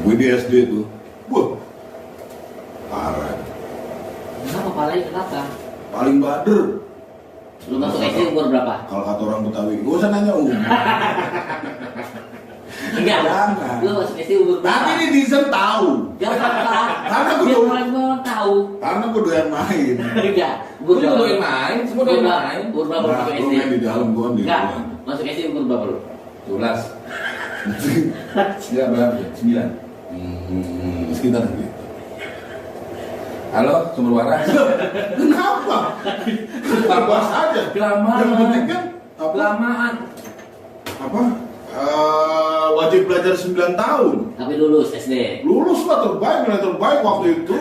Gue di SD tuh, wah, parah. Kenapa palanya kenapa? Paling bader. Lu masuk SD umur berapa? Kalau kata orang Betawi, gak usah nanya umur. Enggak. Jangan. Lu masuk SD umur berapa? Tapi netizen tahu. Jangan apa? Karena gue Biar doyan, orang tahu. karena gue doyan main. Enggak. Gue juga doyan main, semua doyan main. Umur berapa Nah, masuk lu SD? main di dalam, gue di Enggak. luar. Masuk SD umur berapa lu? 12. Enggak berapa? 9. Sekitar gitu. Halo, sumber waras. Kenapa? Bebas aja. Kelamaan. Yang penting kan apa? Kelamaan. Apa? Wajib belajar 9 tahun. Tapi lulus SD. Lulus lah terbaik, nilai terbaik waktu itu.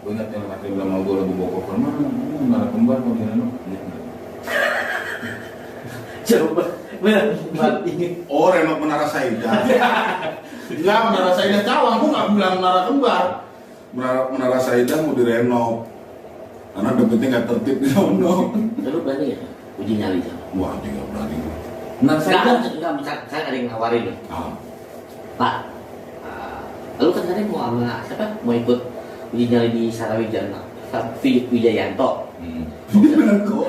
Gue ingat yang akhirnya bilang mau gue lagu bokok mana nara kembar mau gimana no? Coba ini. Oh, renov Menara Saida. Enggak, Menara Saida Cawang. Gue nggak bilang Menara Kembar. Menara Saida mau direnov. Karena debitnya nggak tertib di sono. Lu berani ya? Uji nyali jam. Wah, dia nggak berani. Nah saya Enggak, saya ada yang nawarin nih. Ah, Pak, lu kan tadi mau sama siapa? Mau ikut uji nyali di Sarawijaya, Philip Wijayanto. bener kok.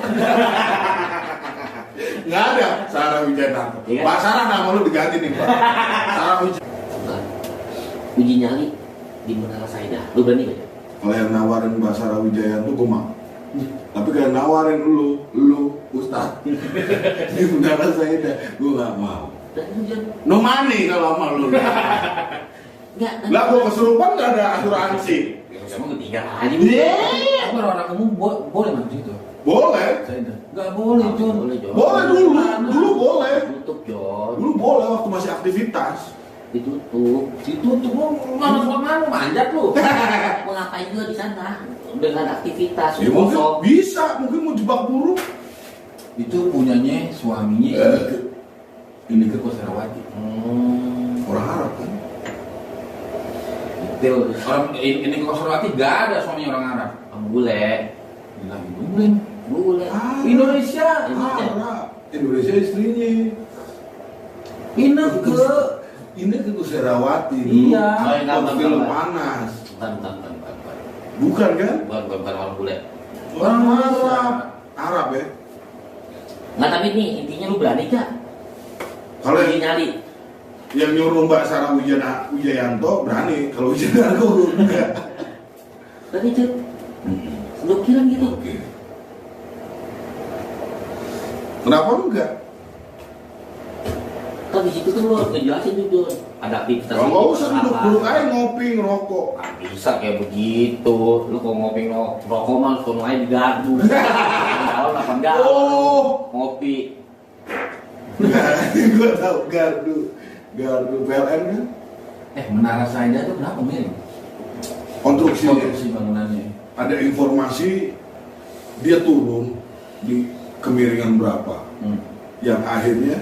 Nggak ada Sarah Wijayanto. Iya kan? Pak Sarah, nama lu diganti nih, Pak. Sarah Wijayanto. Bukan. Uji nyali di Menara Saida. Lu berani gak? Kalau yang nawarin Mbak Sarah Wijayanto, gue mau. Tapi kalau nawarin lu Ustaz di Menara Saida, gue nggak mau. Dan lu jangan. No money kalau sama lu. Enggak. Lah, gue kesurupan nggak ada asuransi. Sama gue tinggal aja. Tapi orang umum boleh masuk situ. Boleh. Saya nggak boleh John. Boleh, Jon. Boleh dulu boleh. Tutup, Jon. Dulu boleh waktu masih aktivitas. Ditutup. Ditutup lu mana manjat lu. Mau ngapain juga di sana? Dengan aktivitas Ya mungkin kosong. bisa, mungkin mau jebak burung. Itu punyanya suaminya ini ke Kosarawati. Orang Arab kan? Detail. Orang ini ke Kosarawati gak ada suaminya orang Arab. Bule. Bilang bule. Bule. Indonesia. Arab. Indonesia istrinya. Ini ke Kusherawati. Iya. Oh, enggak, Nonton enggak, film enggak. panas. Bukan. Bukan kan? Bukan orang bule. Orang Arab. Arab ya? Nggak, tapi nih intinya lu berani gak? Kalau Uji nyali. yang nyuruh Mbak Sarah Wijayanto berani. Kalau Wijayanto enggak. Berani tuh. Lu kira gitu. Oke. Kenapa enggak? Kan di situ kan lu harus ngejelasin tuh, Jon. Ada aktivitas. Kalau nggak usah duduk aja ngopi ngerokok. Nggak bisa kayak begitu. Lu kalau ngopi ngerokok mah sono aja di gardu. Kalau apa enggak? Oh, Ngopi. gue tahu gardu PLN kan? Menara Saida itu kenapa milih? Konstruksi. Bangunannya. Ada informasi dia turun di kemiringan berapa, yang akhirnya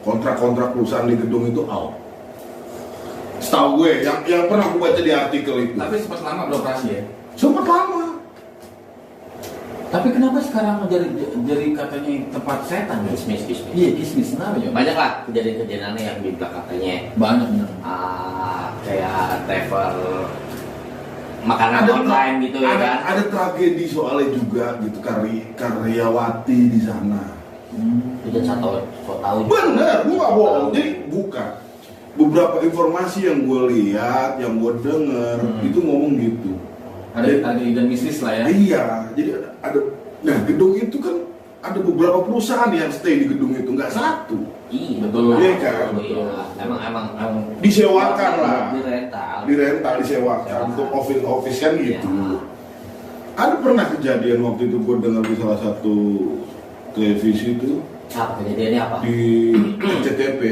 kontrak-kontrak perusahaan di gedung itu out. Setahu gue, yang pernah gue baca di artikel itu. Tapi sempat lama beroperasi ya. Sempat lama. Tapi kenapa sekarang jadi katanya tempat setan ya? Bisnis. Iya bisnis, kenapa ya? Banyak lah kejadian-kejadiannya yang di belakang katanya. Banyak bener. Kayak travel makanan online gitu ya kan. Ada tragedi soalnya juga gitu, karyawati di sana. Itu jangan so tahu. Bener, gue nggak bohong. Jadi bukan. Beberapa informasi yang gue lihat, yang gue denger, itu ngomong gitu. Ada ide bisnis lah ya. Iya, jadi ada. Nah, gedung itu kan ada beberapa perusahaan yang stay di gedung itu, nggak satu. Iya, betul. Iya kan? Iya, emang Disewakan lah. Di rental. Disewakan untuk office kan gitu. Iya. Ada pernah kejadian waktu itu gue dengar di salah satu televisi itu Apa kejadiannya apa? di RCTP.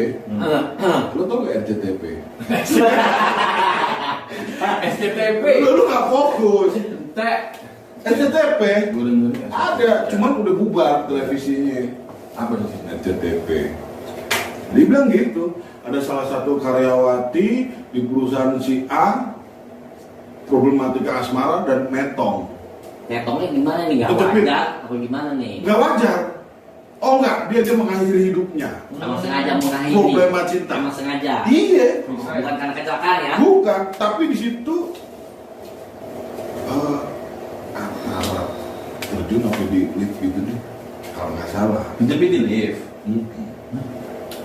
Lo tau gak RCTP? SCTV. Lu gak fokus. Teh. RCTP Gue dengerin. ada, cuman udah bubar televisinya. Apa sih? RCTP. Dia bilang gitu, ada salah satu karyawati di perusahaan si A, problematika asmara dan metong. Netongnya gimana nih? Gak Tutupin. wajar apa gimana nih? Nggak wajar. Oh enggak, dia mengakhiri hidupnya. Emang sengaja mengakhiri. Problema cinta. Emang sengaja. Iya, Bukan karena kecelakaan ya? bukan. Tapi di situ antara terjun apa di lift gitu deh, kalau nggak salah. Tapi di lift.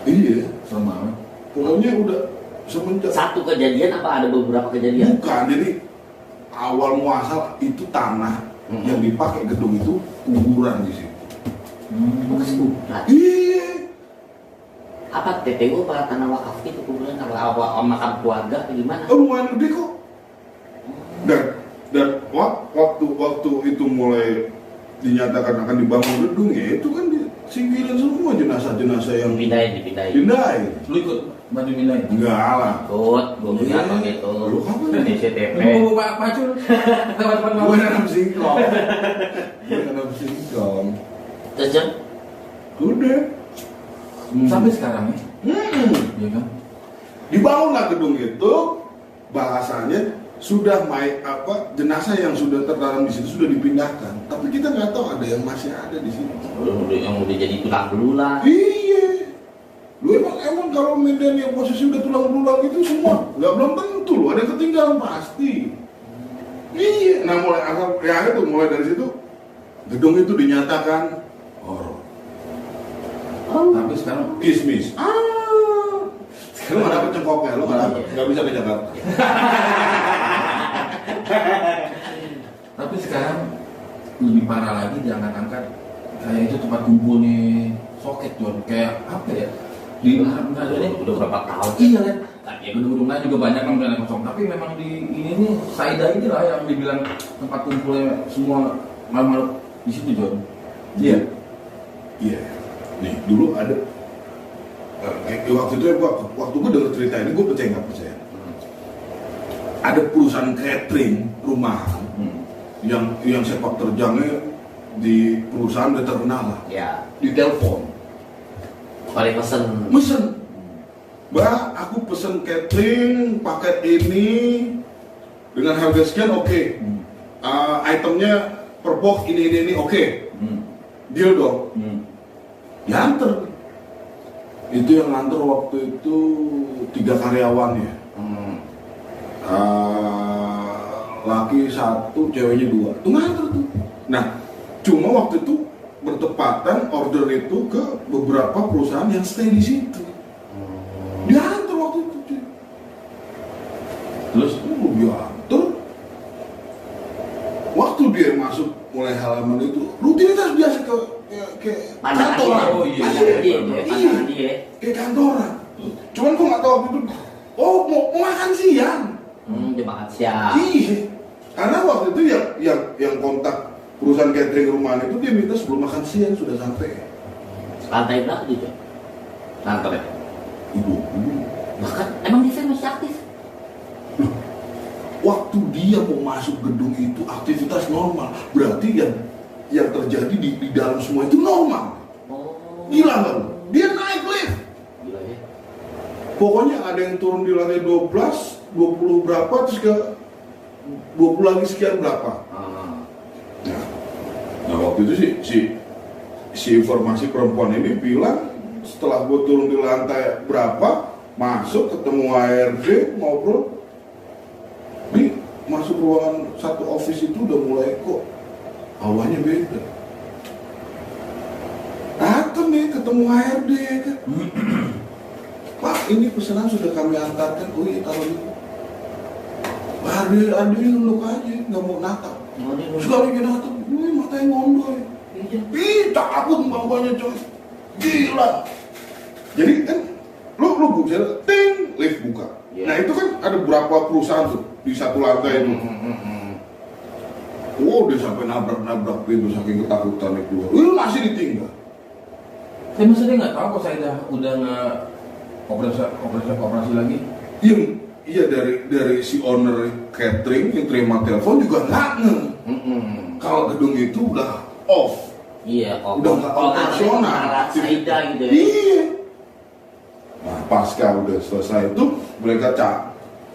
Iya, Serem banget. pokoknya udah semenjak. Satu kejadian apa ada beberapa kejadian? Bukan, jadi awal muasal itu tanah yang dipakai gedung itu kuburan di situ. Bekas kuburan. Iya. Apa TPU apa tanah wakaf itu kuburan apa makam keluarga atau gimana? Lumayan gede kok. Dan waktu itu mulai dinyatakan akan dibangun gedung ya itu kan disingkirin semua jenazah-jenazah yang Dipindahin. Lu ikut bantu mindahin? enggak lah. Ikut, gue punya apa Iya. gitu. Lu kapan? Di CTP. Lu mau apa pacul? Teman-teman Gue nanam singkong. Gue nanam singkong. Terus Jon, Udah. Sampai sekarang ya? Iya kan? Dibangun lah gedung itu, bahasanya sudah jenazah yang sudah tertanam di situ sudah dipindahkan, tapi kita nggak tahu ada yang masih ada di situ. yang udah jadi tulang belulang. Iya, lu emang kalau medan yang posisi udah tulang belulang itu semua belum tentu lu ada yang ketinggalan pasti. Iya, nah mulai dari situ gedung itu dinyatakan horor. Tapi sekarang Kismis. Lu nggak dapet cengkoknya, lu nggak bisa ke Jakarta. Tapi sekarang lebih parah lagi diangkat-angkat kayak itu tempat kumpulnya soket Jon, kayak apa ya? Di ini Udah berapa tahun? iya kan? Ya gedung-gedung lain juga banyak yang udah kosong, tapi memang di ini nih Saida ini lah yang dibilang tempat kumpulnya semua makhluk di situ Jon. Iya. Iya. Nih dulu ada waktu itu waktu gue denger cerita ini gue percaya nggak percaya. Ada perusahaan catering rumahan yang sepak terjangnya di perusahaan udah terkenal lah. Ya, Di telepon, paling pesen. mesen, Mbak, aku pesen catering paket ini dengan harga sekian, oke. Itemnya per box ini oke. Deal dong. Diantar. Itu yang nganter waktu itu 3 karyawan ya. Laki 1, ceweknya 2. Itu nganter tuh. Nah, cuma waktu itu bertepatan order itu ke beberapa perusahaan yang stay di situ. Diantar waktu itu. Cuy. Terus diantar. Waktu dia masuk mulai halaman itu, rutinitas biasa ke kantoran. Oh iya. Pandangan dia. Kayak kantoran. Cuman gua nggak tahu waktu itu. Oh mau makan siang. Dia makan siang. Iya. Karena waktu itu yang kontak perusahaan catering rumahan itu dia minta sebelum makan siang sudah sampai. Lantai berapa gitu? Kantor ya? Ibu. Bahkan emang dia masih aktif. Waktu dia mau masuk gedung itu aktivitas normal. Berarti yang terjadi di dalam semua itu normal. Oh. Gila nggak lu? Dia naik lift. Gila ya. Pokoknya ada yang turun di lantai 12, 20 berapa, terus ke 20 lagi sekian berapa. Nah waktu itu si informasi perempuan ini bilang setelah gue turun di lantai berapa, masuk ketemu HRD, ngobrol, masuk ruangan satu office itu udah mulai kok awalnya beda. Datang nih ketemu HRD kan. Pak, ini pesanan sudah kami antarkan. Oh iya, taruh itu. HRD ini nunduk aja, nggak mau natap. Sekali dia natap, ini matanya ngondol. Ih, takut mbak-mbaknya coy. Gila. Jadi kan, lu buka, ting, lift buka. Nah itu kan ada berapa perusahaan tuh di satu lantai itu. Oh, dia sampai nabrak pintu saking ketakutan keluar. Lu masih ditinggal. Tapi masa dia nggak tahu kok saya udah nggak operasi lagi? Iya dari si owner catering yang terima telepon juga nggak nge. Kalau gedung itu udah off. Iya, udah nggak operasional. Saida gitu ya. Iya. Nah, pasca udah selesai itu mereka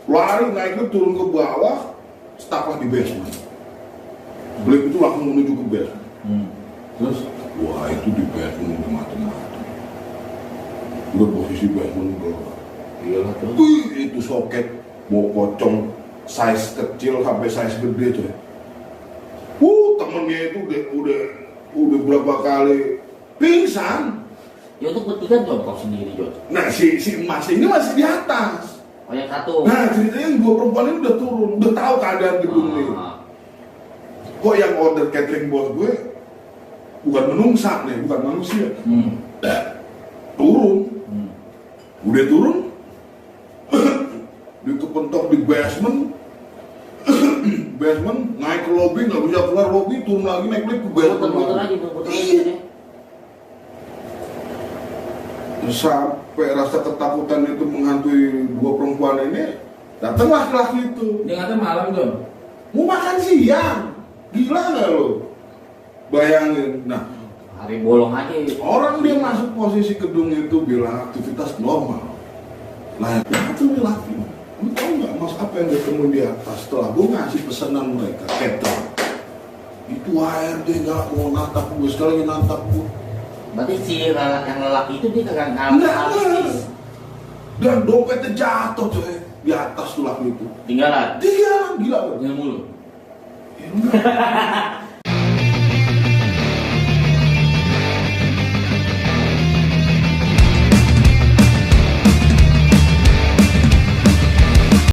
lari naik lift turun ke bawah, staflah di basement. Lift itu langsung menuju ke basement. Terus, wah itu di basement udah macam-macam. Udah posisi basement gelap. Iyalah tuh. Itu soket mau pocong size kecil sampai size gede tuh. Temennya itu udah berapa kali pingsan. Ya untuk bertiga Jon kau sendiri Jon. Nah si emas ini masih di atas. Oh yang satu. Nah ceritanya yang dua perempuan ini udah turun, udah tahu keadaan gedung ini. Kok yang order catering bos gue bukan menungsak nih, bukan manusia. Turun. Udah turun. Dikepentok di basement. Naik ke lobby, nggak bisa keluar lobby, turun lagi naik lift ke basement. Muter lagi. Sampai rasa ketakutan itu menghantui dua perempuan ini, datang laki-laki itu. dia ngatain malam Jon. Mau makan siang, gila nggak lo? Bayangin, nah Hari bolong aja. orang dia masuk posisi gedung itu bilang aktivitas normal. Nah itu laki, lu tau nggak mas apa yang dia temuin di atas setelah gue ngasih pesanan mereka, catering. Itu HRD nggak mau natap gue, sekali lagi natap gue. Berarti si yang lelaki itu dia kagak Enggak, ngalis. dan dompetnya jatuh coy di atas tuh laki itu. Tinggalan. Dia gila loh. Jangan mulu. Ya, enggak.